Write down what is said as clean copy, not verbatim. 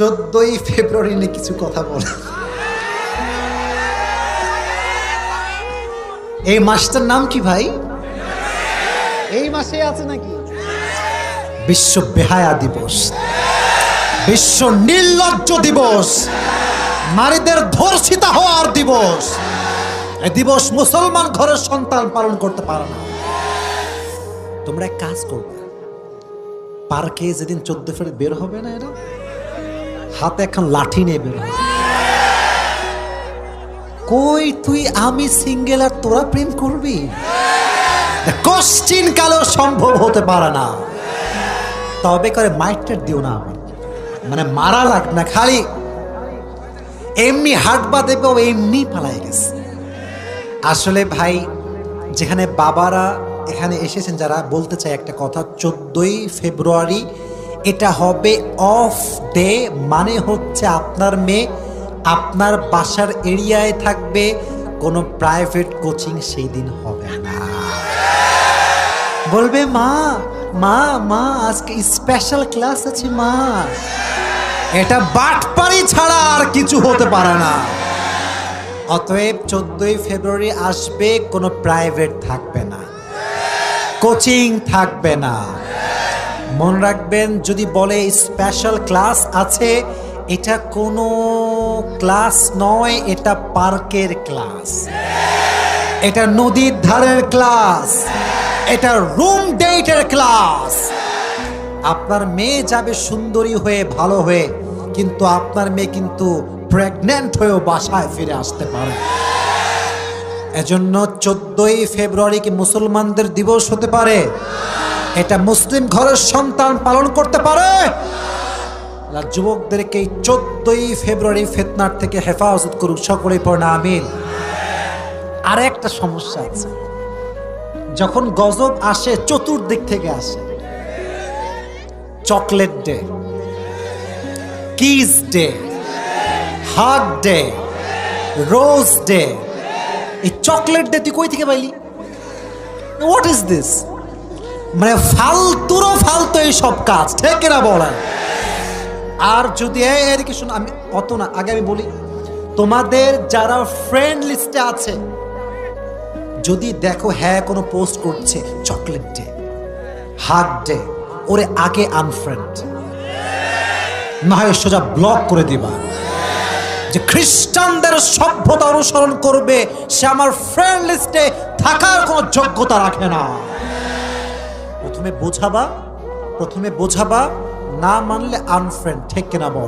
14ই ফেব্রুয়ারি নিয়ে কিছু কথা বল। এই মাসটার নাম কি ভাই? এই মাসে আছে নাকি? বিশ্ব বেহায়া দিবস, বিশ্ব নির্লজ্জ দিবস, নারীদের ধর্ষিতা হওয়ার দিবস। এই দিবস মুসলমান ঘরের সন্তান পালন করতে পারে না। তোমরা এক কাজ করবে, পার্কে যেদিন 14 ফেব্রুয়ারি বের হবে না, এরা হাতে এখন লাঠি নিয়ে বের হবে। কই তুই আমি সিঙ্গেল আর তোরা প্রেম করবি? কোশ্চিন কালেও সম্ভব হতে পারে না। তবে করে মাইটটা দিও না, মানে মারা লাগ না, খালি এমনি হাঁটবা দেবে ও এমনি পালাই গেছে। আসলে ভাই, যেখানে বাবারা এখানে এসেছেন যারা, বলতে চাই একটা কথা, 14ই ফেব্রুয়ারি এটা হবে অফ ডে, মানে হচ্ছে আপনার মেয়ে আপনার বাসার এরিয়ায় থাকবে, কোনো প্রাইভেট কোচিং সেই দিন হবে না। বলবে মা মা মা আজকে স্পেশাল ক্লাস আছে মা। এটা বাটপারি ছাড়া আর কিছু হতে পারে না। অতএব 14ই ফেব্রুয়ারি আসবে, কোনো প্রাইভেট থাকবে না, কোচিং থাকবে না। মনে রাখবেন, যদি বলে স্পেশাল ক্লাস আছে, এটা কোনো ক্লাস নয়, এটা পার্কের ক্লাস, এটা নদীর ধারের ক্লাস, এটা রুম ডেটের ক্লাস। আপনার মেয়ে যাবে সুন্দরী হয়ে, ভালো হয়ে, কিন্তু আপনার মেয়ে কিন্তু প্রেগন্যান্ট হয়েও বাসায় ফিরে আসতে পারে। এজন্য 14ই ফেব্রুয়ারি কি মুসলমানদের দিবস হতে পারে? এটা মুসলিম ঘরের সন্তান পালন করতে পারে। যুবকদেরকে এই 14ই ফেব্রুয়ারি ফিতনার থেকে হেফাজত করুক, সকলে পড়ে আমিন। আর একটা সমস্যা আছে, যখন গজব আসে চতুর্দিক থেকে আসে। Chocolate day, kiss day, hug day, rose day. এই চকলেট ডে তুই কই থেকে পাইলি? What is this? মানে ফালতুরও ফালতু এই সব কাজ, ঠিক না বলেন? আর যদি এদিকে শুনো, আমি অত না, আগে আমি বলি, তোমাদের যারা ফ্রেন্ড লিস্টে আছে, যদি দেখো হ্যাঁ কোনো পোস্ট করছে চকলেট ডে, হাগ ডে, ওরে আগে আনফ্রেন্ড, না হয় সোজা ব্লক করে দিবা। যে খ্রিস্টানদের সভ্যতা অনুসরণ করবে, সে আমার ফ্রেন্ড লিস্টে থাকার কোনো যোগ্যতা রাখে না। প্রথমে বোঝাবা, না মানলে আনফ্রেন্ড, ঠিক কিনা বল?